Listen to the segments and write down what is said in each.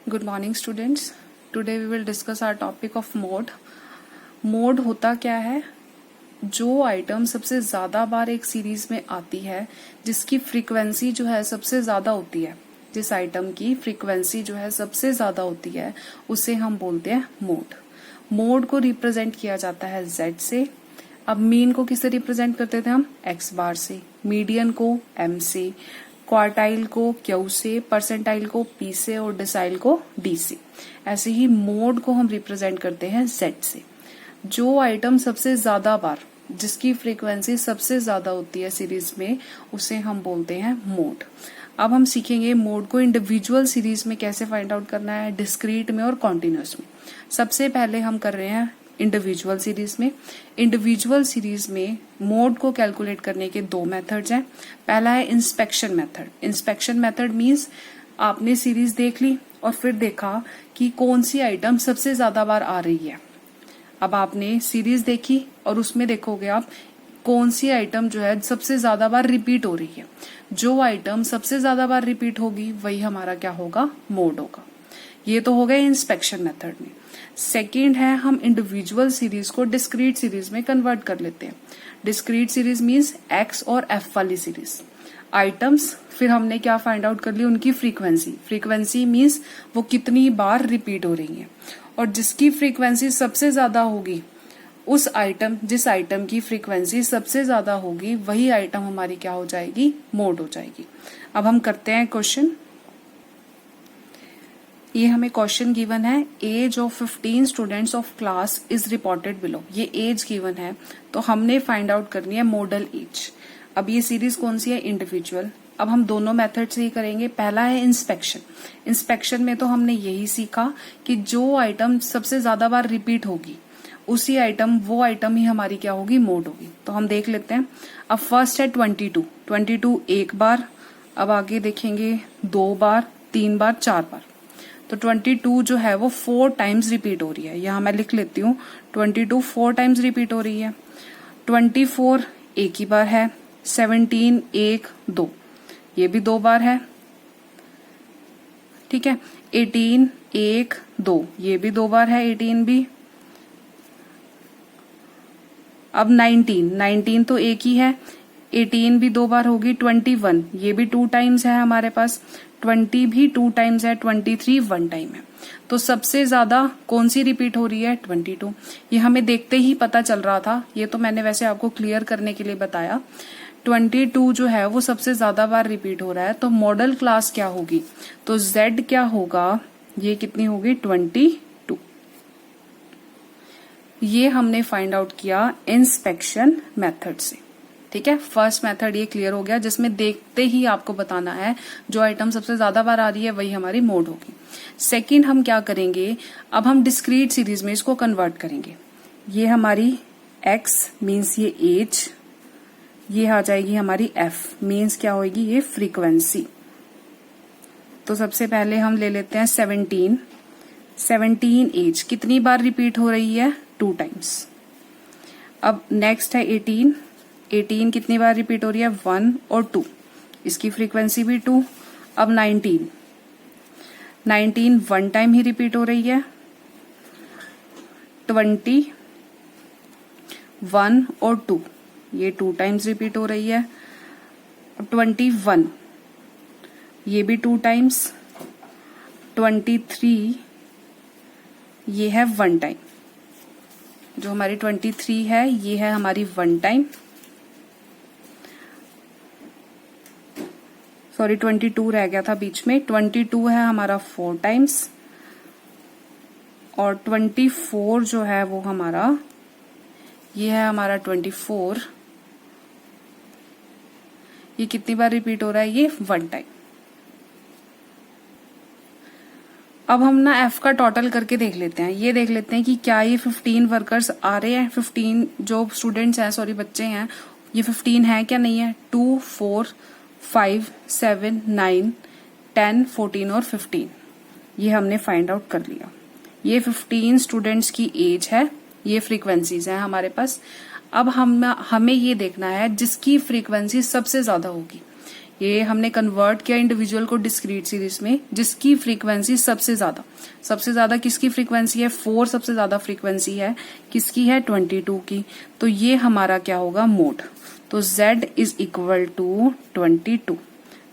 Good morning students. Today we will discuss our topic of mode. Mode होता क्या है? जो आइटम सबसे ज्यादा बार एक सीरीज में आती है, जिसकी फ्रीक्वेंसी जो है सबसे ज्यादा होती है, जिस आइटम की फ्रीक्वेंसी जो है सबसे ज्यादा होती है, उसे हम बोलते हैं मोड. मोड को रिप्रेजेंट किया जाता है Z से. अब मीन को किससे रिप्रेजेंट करते थे हम? X बार से. मीडियन को M से, क्वार्टाइल को Q से, परसेंटाइल को P से और डिसाइल को D से. ऐसे ही मोड को हम रिप्रेजेंट करते हैं Z से. जो आइटम सबसे ज्यादा बार, जिसकी फ्रीक्वेंसी सबसे ज्यादा होती है सीरीज में, उसे हम बोलते हैं मोड. अब हम सीखेंगे मोड को इंडिविजुअल सीरीज में कैसे फाइंड आउट करना है, डिस्क्रीट में और कॉन्टिन्यूस में. सबसे पहले हम कर रहे हैं इंडिविजुअल सीरीज में. इंडिविजुअल सीरीज में मोड को कैलकुलेट करने के दो मेथड्स हैं. पहला है inspection method. Inspection method means आपने सीरीज देख ली और फिर देखा कि कौन सी आइटम सबसे ज्यादा बार आ रही है. अब आपने सीरीज देखी और उसमें देखोगे आप कौन सी आइटम जो है सबसे ज्यादा बार रिपीट हो रही है. जो आइटम सबसे ज्यादा बार रिपीट होगी वही हमारा क्या होगा? मोड होगा. ये तो हो गया इंस्पेक्शन मेथड में. सेकेंड है हम इंडिविजुअल सीरीज को डिस्क्रीट सीरीज में कन्वर्ट कर लेते हैं. डिस्क्रीट सीरीज मींस X और F वाली सीरीज. आइटम्स फिर हमने क्या फाइंड आउट कर ली? उनकी फ्रीक्वेंसी. फ्रीक्वेंसी मींस वो कितनी बार रिपीट हो रही है, और जिसकी फ्रीक्वेंसी सबसे ज्यादा होगी, उस आइटम, जिस आइटम की फ्रीक्वेंसी सबसे ज्यादा होगी, वही आइटम हमारी क्या हो जाएगी? मोड हो जाएगी. अब हम करते हैं क्वेश्चन. ये हमें क्वेश्चन गिवन है, age of 15 students of class is reported below. ये एज गिवन है तो हमने फाइंड आउट करनी है मॉडल एज. अब ये सीरीज कौन सी है? इंडिविजुअल. अब हम दोनों मेथड से ही करेंगे. पहला है इंस्पेक्शन. इंस्पेक्शन में तो हमने यही सीखा कि जो आइटम सबसे ज्यादा बार रिपीट होगी, उसी आइटम, वो आइटम ही हमारी क्या होगी? मोड होगी. तो हम देख लेते हैं. अब फर्स्ट है 22. 22 एक बार. अब आगे देखेंगे 2 बार, 3 बार, 4 बार. तो 22 जो है वो 4 टाइम्स रिपीट हो रही है. यहां मैं लिख लेती हूँ 22 4 टाइम्स रिपीट हो रही है. 24 एक ही बार है. 17 1 2, ये भी 2 बार है. ठीक है. 18 1 2, ये भी 2 बार है. 18 भी. अब 19 तो एक ही है. 18 भी 2 बार होगी. 21 ये भी 2 टाइम्स है हमारे पास. 20 भी 2 टाइम्स है. 23 1 टाइम है. तो सबसे ज्यादा कौन सी रिपीट हो रही है? 22. ये हमें देखते ही पता चल रहा था. ये तो मैंने वैसे आपको क्लियर करने के लिए बताया. 22 जो है वो सबसे ज्यादा बार रिपीट हो रहा है. तो मॉडल क्लास क्या होगी? तो Z क्या होगा? ये कितनी होगी? 22. ये हमने फाइंड आउट किया इंस्पेक्शन मेथड से. ठीक है. फर्स्ट मेथड ये क्लियर हो गया, जिसमें देखते ही आपको बताना है जो आइटम सबसे ज्यादा बार आ रही है वही हमारी मोड होगी. सेकंड हम क्या करेंगे? अब हम डिस्क्रीट सीरीज में इसको कन्वर्ट करेंगे. ये हमारी X मीन्स ये एज, ये आ जाएगी हमारी F मीन्स क्या होगी? ये फ्रीक्वेंसी. तो सबसे पहले हम ले लेते हैं 17. 17 एज कितनी बार रिपीट हो रही है? 2 टाइम्स. अब नेक्स्ट है 18. 18 कितनी बार रिपीट हो रही है? 1 और 2, इसकी फ्रीक्वेंसी भी 2. अब 19 1 टाइम ही रिपीट हो रही है. 20 1 और 2, ये 2 टाइम्स रिपीट हो रही है. अब 21 ये भी 2 टाइम्स. 23 ये है 1 टाइम. जो हमारी 23 है ये है हमारी 1 टाइम. सॉरी 22 रह गया था बीच में. 22 है हमारा 4 टाइम्स. और 24 जो है वो हमारा, ये है हमारा 24. ये कितनी बार रिपीट हो रहा है? ये 1 टाइम. अब हम ना F का टोटल करके देख लेते हैं. ये देख लेते हैं कि क्या ये 15 वर्कर्स आ रहे हैं, 15 जो स्टूडेंट्स हैं, सॉरी बच्चे हैं, ये 15 है क्या नहीं है? 2 4 5 7 9 10 14 और 15, ये हमने फाइंड आउट कर लिया. ये 15 स्टूडेंट्स की एज है. ये फ्रीक्वेंसीज हैं हमारे पास. अब हमें ये देखना है जिसकी फ्रीक्वेंसी सबसे ज्यादा होगी. ये हमने कन्वर्ट किया इंडिविजुअल को डिस्क्रीट सीरीज में, जिसकी फ्रीक्वेंसी सबसे ज्यादा किसकी फ्रीक्वेंसी है, 4 सबसे ज्यादा फ्रीक्वेंसी है किसकी है, 22 की। तो ये हमारा क्या होगा, मोड। तो Z इज इक्वल टू 22।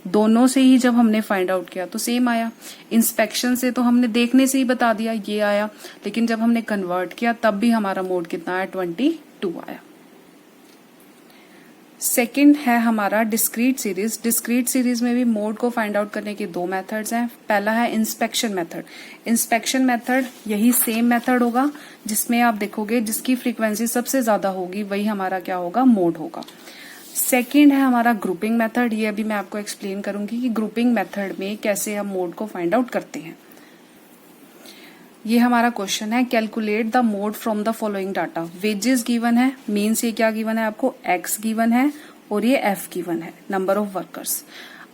दोनों से ही जब हमने फाइंड आउट किया तो सेम आया। इंस्पेक्शन से तो हमने देखने से ही बता दिया ये आया, लेकिन जब हमने कन्वर्ट किया तब भी हमारा मोड कितना आया, 22 आया। सेकंड है हमारा डिस्क्रीट सीरीज। डिस्क्रीट सीरीज में भी मोड को फाइंड आउट करने के 2 मेथड्स हैं। पहला है इंस्पेक्शन मेथड। इंस्पेक्शन मेथड यही सेम मेथड होगा जिसमें आप देखोगे जिसकी फ्रीक्वेंसी सबसे ज्यादा होगी वही हमारा क्या होगा, मोड होगा। सेकंड है हमारा ग्रुपिंग मेथड। ये अभी मैं आपको एक्सप्लेन करूंगी कि ग्रुपिंग मेथड में कैसे हम मोड को फाइंड आउट करते हैं। ये हमारा क्वेश्चन है, calculate the mode from the following data. Wages given है, मीन्स ये क्या गिवन है आपको, एक्स गिवन है और ये एफ गिवन है, नंबर ऑफ वर्कर्स।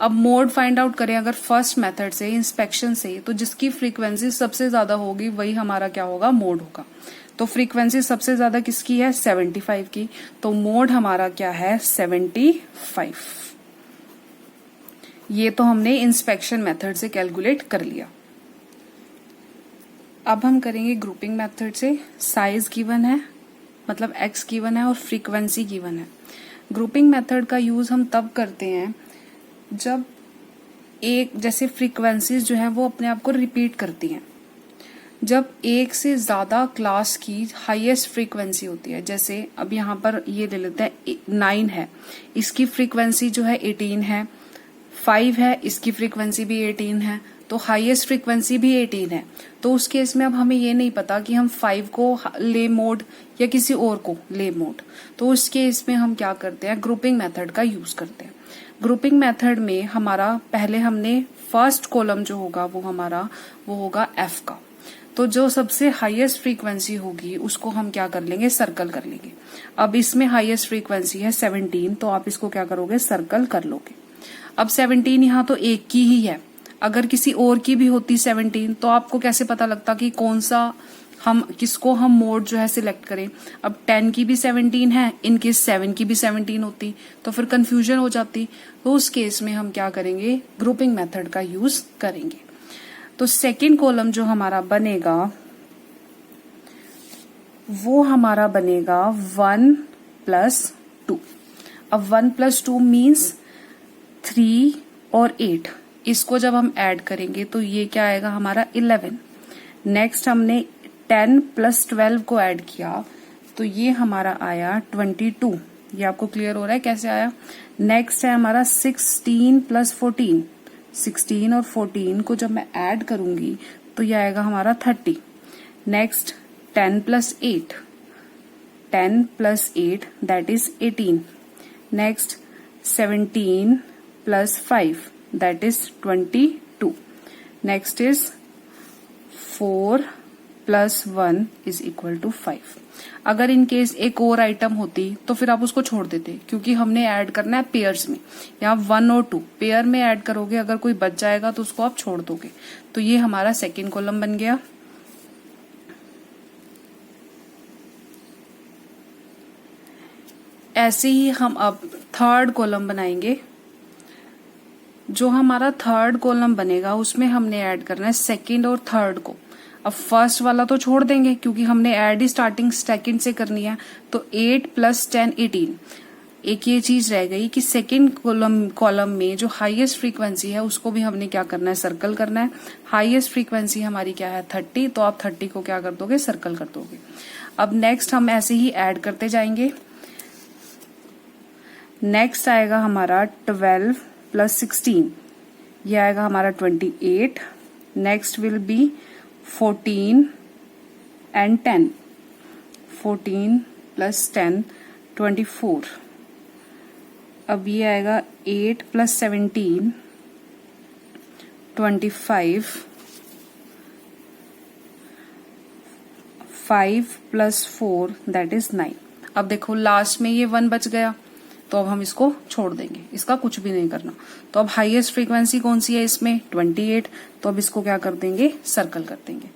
अब मोड फाइंड आउट करें अगर फर्स्ट मेथड से, इंस्पेक्शन से, तो जिसकी फ्रीक्वेंसी सबसे ज्यादा होगी वही हमारा क्या होगा, मोड होगा। तो फ्रीक्वेंसी सबसे ज्यादा किसकी है, 75 की। तो मोड हमारा क्या है, 75। ये तो हमने इंस्पेक्शन मेथड से कैलकुलेट कर लिया। अब हम करेंगे ग्रुपिंग मेथड से। साइज गिवन है, मतलब एक्स गिवन है और फ्रीक्वेंसी गिवन है। ग्रुपिंग मेथड का यूज हम तब करते हैं जब एक जैसे फ्रीक्वेंसीज जो है वो अपने आप को रिपीट करती हैं। जब एक से ज्यादा क्लास की हाईएस्ट फ्रीक्वेंसी होती है, जैसे अब यहाँ पर ये ले लेते हैं 9 है, इसकी फ्रीक्वेंसी जो है 18 है, 5 है, इसकी फ्रीक्वेंसी भी 18 है, तो हाईएस्ट फ्रीक्वेंसी भी 18 है। तो उस केस में अब हमें ये नहीं पता कि हम 5 को ले मोड या किसी और को ले मोड, तो उस केस में हम क्या करते हैं, ग्रुपिंग मेथड का यूज करते हैं। ग्रुपिंग मेथड में हमारा पहले हमने फर्स्ट कॉलम जो होगा वो हमारा वो होगा एफ का। तो जो सबसे हाईएस्ट फ्रीक्वेंसी होगी उसको हम क्या कर लेंगे, सर्कल कर लेंगे। अब इसमें हाईएस्ट फ्रीक्वेंसी है 17, तो आप इसको क्या करोगे, सर्कल कर लोगे। अब 17 यहाँ तो एक की ही है, अगर किसी और की भी होती 17 तो आपको कैसे पता लगता कि कौन सा किसको हम मोड जो है सिलेक्ट करें। अब 10 की भी 17 है, इनकेस 7 की भी 17 होती तो फिर कंफ्यूजन हो जाती। तो उस केस में हम क्या करेंगे, ग्रुपिंग मेथड का यूज करेंगे। तो सेकंड कॉलम जो हमारा बनेगा वो हमारा बनेगा 1+2। अब 1+2 मीन्स 3 और 8, इसको जब हम ऐड करेंगे तो ये क्या आएगा हमारा 11। नेक्स्ट हमने 10 + 12 को ऐड किया तो ये हमारा आया 22। ये आपको क्लियर हो रहा है कैसे आया। नेक्स्ट है हमारा 16 + 14। 16 और 14 को जब मैं ऐड करूंगी तो ये आएगा हमारा 30। Next 10 + 8, 10 + 8 that is 18। Next 17 + 5 that is 22. Next is 4 + 1 is equal to 5. अगर इन केस एक और आइटम होती तो फिर आप उसको छोड़ देते, क्योंकि हमने ऐड करना है पेयर्स में। यहाँ 1 और 2 पेयर में ऐड करोगे, अगर कोई बच जाएगा तो उसको आप छोड़ दोगे। तो ये हमारा सेकेंड कॉलम बन गया। ऐसे ही हम अब थर्ड कॉलम बनाएंगे। जो हमारा थर्ड कॉलम बनेगा उसमें हमने ऐड करना है सेकंड और थर्ड को। अब फर्स्ट वाला तो छोड़ देंगे क्योंकि हमने ऐड ही स्टार्टिंग सेकंड से करनी है। तो 8 + 10 18। एक ये चीज रह गई कि सेकंड कॉलम में जो हाईएस्ट फ्रीक्वेंसी है उसको भी हमने क्या करना है, सर्कल करना है। हाईएस्ट फ्रीक्वेंसी हमारी क्या है, 30, तो आप 30 को क्या कर दोगे, सर्कल कर दोगे। अब नेक्स्ट हम ऐसे ही ऐड करते जाएंगे। नेक्स्ट आएगा हमारा 12 + 16, ये आएगा हमारा 28। Next will be 14 and 10, 14 + 10 24। अब ये आएगा 8 + 17 25, 5 + 4 दैट इज 9। अब देखो लास्ट में ये 1 बच गया तो अब हम इसको छोड़ देंगे, इसका कुछ भी नहीं करना। तो अब हाईएस्ट फ्रीक्वेंसी कौन सी है इसमें, 28, तो अब इसको क्या कर देंगे, सर्कल कर देंगे।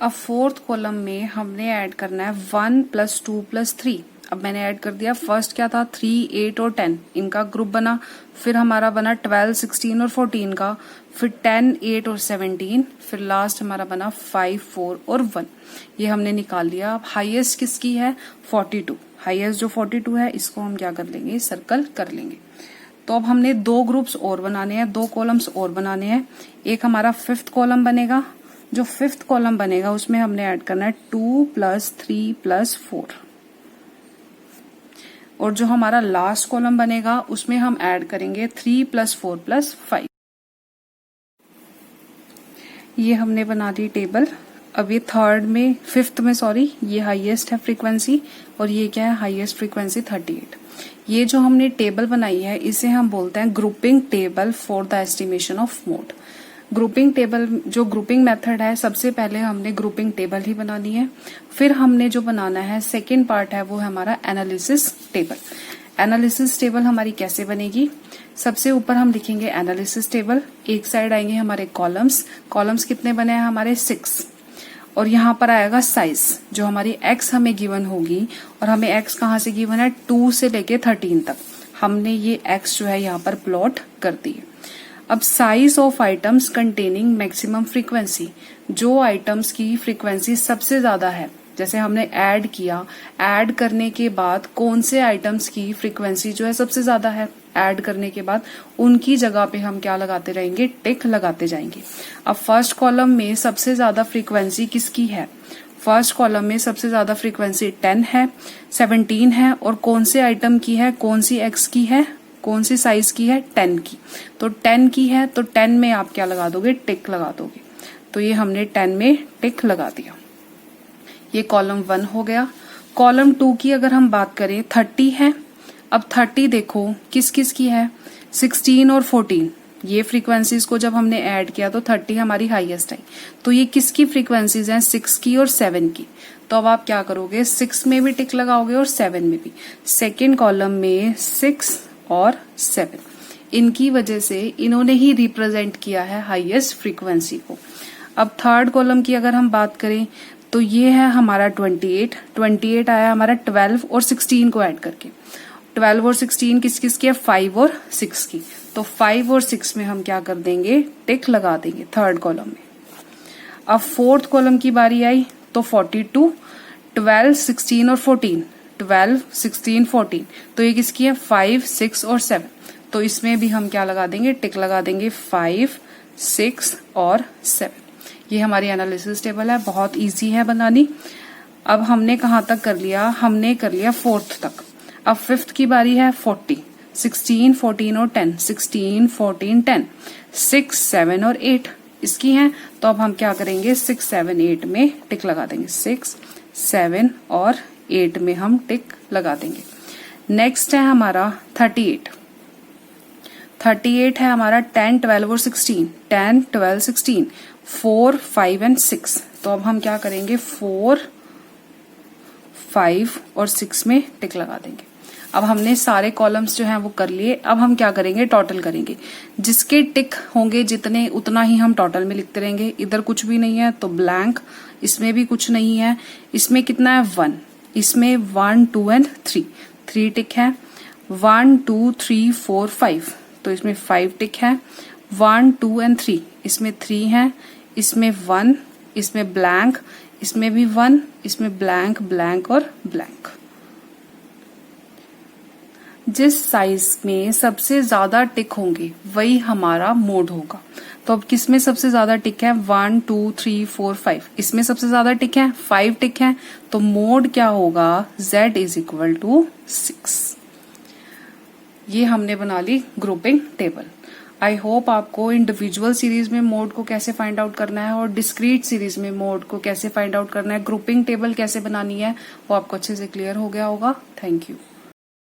अब फोर्थ कॉलम में हमने ऐड करना है 1 + 2 + 3। अब मैंने ऐड कर दिया। फर्स्ट क्या था 3, 8 और 10, इनका ग्रुप बना। फिर हमारा बना 12, 16 और 14 का। फिर 10, 8 और 17। फिर लास्ट हमारा बना 5, 4 और 1। ये हमने निकाल लिया। अब हाईएस्ट किसकी है 42। हाईएस्ट जो 42 है इसको हम क्या कर लेंगे, सर्कल कर लेंगे। तो अब हमने 2 ग्रुप्स और बनाने हैं, 2 कॉलम्स और बनाने हैं। एक हमारा 5th कॉलम बनेगा। जो 5th कॉलम बनेगा उसमें हमने ऐड करना है 2 + 3 + 4। और जो हमारा लास्ट कॉलम बनेगा उसमें हम ऐड करेंगे 3 + 4 + 5। ये हमने बना दी टेबल। अब ये 5th में सॉरी, ये हाईएस्ट है फ्रीक्वेंसी और ये क्या है, हाईएस्ट फ्रीक्वेंसी 38। ये जो हमने टेबल बनाई है इसे हम बोलते हैं grouping table for the estimation of mode. Grouping table, जो ग्रुपिंग मेथड है, सबसे पहले हमने ग्रुपिंग टेबल ही बनानी है। फिर हमने जो बनाना है सेकेंड पार्ट है वो है हमारा एनालिसिस टेबल। एनालिसिस टेबल हमारी कैसे बनेगी, सबसे ऊपर हम लिखेंगे एनालिसिस टेबल। एक साइड आएंगे हमारे कॉलम्स। कॉलम्स कितने बने हैं हमारे 6। और यहाँ पर आएगा साइज, जो हमारी x हमें गिवन होगी। और हमें x कहाँ से गिवन है, 2 से लेके 13 तक। हमने ये x जो है यहाँ पर प्लॉट कर दी है। अब size of items containing maximum frequency, जो आइटम्स की फ्रीक्वेंसी सबसे ज्यादा है, जैसे हमने ऐड किया, ऐड करने के बाद कौन से आइटम्स की फ्रीक्वेंसी जो है सबसे ज्यादा है, ऐड करने के बाद उनकी जगह पे हम क्या लगाते रहेंगे, टिक लगाते जाएंगे। अब फर्स्ट कॉलम में सबसे ज्यादा फ्रीक्वेंसी किसकी है, फर्स्ट कॉलम में सबसे ज्यादा फ्रीक्वेंसी 10 है, 17 है, और कौन से आइटम की है, कौन सी एक्स की है, कौन सी साइज की है, 10 की। तो 10 की है तो 10 में आप क्या लगा दोगे, टिक लगा दोगे। तो ये हमने 10 में टिक लगा दिया। ये कॉलम 1 हो गया। कॉलम 2 की अगर हम बात करें 30 है। अब 30 देखो किस किस की है, 16 और 14। ये फ्रीक्वेंसीज को जब हमने ऐड किया तो 30 हमारी हाईएस्ट आई। तो ये किसकी फ्रीक्वेंसीज हैं, 6 की और 7 की। तो अब आप क्या करोगे, 6 में भी टिक लगाओगे और 7 में भी। सेकेंड कॉलम में 6 और 7, इनकी वजह से इन्होंने ही रिप्रेजेंट किया है हाईएस्ट फ्रीक्वेंसी को। अब थर्ड कॉलम की अगर हम बात करें तो ये है हमारा 28 आया हमारा 12 और 16 को ऐड करके। 12 और 16 किस किस की है, 5 और 6 की। तो 5 और 6 में हम क्या कर देंगे, टिक लगा देंगे थर्ड कॉलम में। अब फोर्थ कॉलम की बारी आई तो 42, 12, 16 और 14, 12, 16, 14। तो ये किसकी है, 5, 6 और 7। तो इसमें भी हम क्या लगा देंगे, टिक लगा देंगे 5, 6 और 7। ये हमारी एनालिसिस टेबल है, बहुत इजी है बनानी। अब हमने कहाँ तक कर लिया, हमने कर लिया 4th तक। अब 5th की बारी है 40, 16, 14 और 10, 16, 14, 10, 6, 7 और 8 इसकी हैं। तो अब हम क्या करेंगे, 6, 7, 8 में टिक लगा देंगे। 6, 7 और 8 में हम टिक लगा देंगे। नेक्स्ट है हमारा 38 है हमारा 10, 12 और 16, 10, 12, 16, 4, 5 एंड 6। तो अब हम क्या करेंगे, 4, 5 और 6 में टिक लगा देंगे। अब हमने सारे कॉलम्स जो हैं वो कर लिए। अब हम क्या करेंगे, टोटल करेंगे। जिसके टिक होंगे जितने, उतना ही हम टोटल में लिखते रहेंगे। इधर कुछ भी नहीं है तो ब्लैंक, इसमें भी कुछ नहीं है। इसमें कितना है, 1, इसमें 1, 2 एंड 3 टिक है। 1, 2, 3, 4, 5, तो इसमें 5 टिक है। 1, 2 एंड 3, इसमें 3 है। इसमें 1, इसमें ब्लैंक, इसमें भी 1, इसमें ब्लैंक, ब्लैंक और ब्लैंक। जिस साइज में सबसे ज्यादा टिक होंगे वही हमारा मोड होगा। तो अब किसमें सबसे ज्यादा टिक है, 1, 2, 3, 4, 5, इसमें सबसे ज्यादा टिक है, 5 टिक है। तो मोड क्या होगा, Z = 6। ये हमने बना ली ग्रुपिंग टेबल। आई होप आपको इंडिविजुअल सीरीज में मोड को कैसे फाइंड आउट करना है और डिस्क्रीट सीरीज में मोड को कैसे फाइंड आउट करना है, ग्रुपिंग टेबल कैसे बनानी है, वो आपको अच्छे से क्लियर हो गया होगा। Thank you.